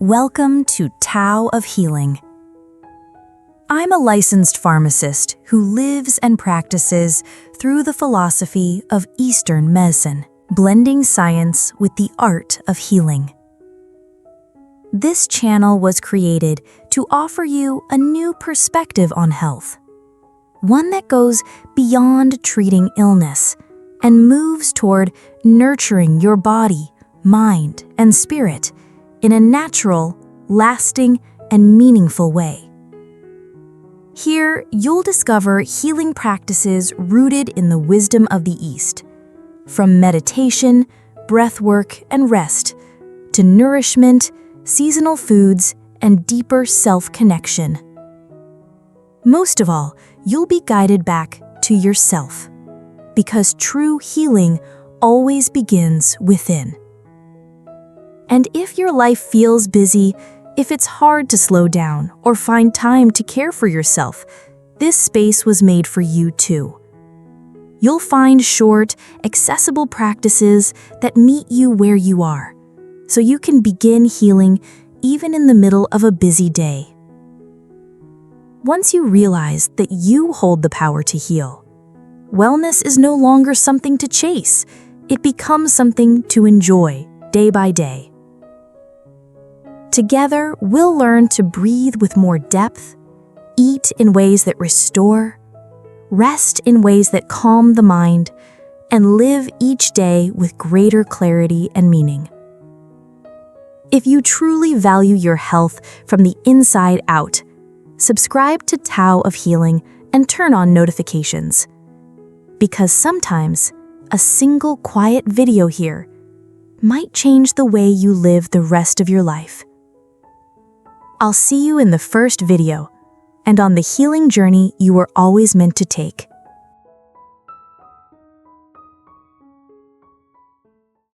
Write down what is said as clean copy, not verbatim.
Welcome to Tao of Healing. I'm a licensed pharmacist who lives and practices through the philosophy of Eastern medicine, blending science with the art of healing. This channel was created to offer you a new perspective on health, one that goes beyond treating illness and moves toward nurturing your body, mind, and spirit in a natural, lasting, and meaningful way. Here, you'll discover healing practices rooted in the wisdom of the East, from meditation, breathwork, and rest, to nourishment, seasonal foods, and deeper self-connection. Most of all, you'll be guided back to yourself, because true healing always begins within. And if your life feels busy, if it's hard to slow down or find time to care for yourself, this space was made for you too. You'll find short, accessible practices that meet you where you are, so you can begin healing even in the middle of a busy day. Once you realize that you hold the power to heal, wellness is no longer something to chase. It becomes something to enjoy day by day. Together, we'll learn to breathe with more depth, eat in ways that restore, rest in ways that calm the mind, and live each day with greater clarity and meaning. If you truly value your health from the inside out, subscribe to Tao of Healing and turn on notifications. Because sometimes, a single quiet video here might change the way you live the rest of your life. I'll see you in the first video and on the healing journey you were always meant to take.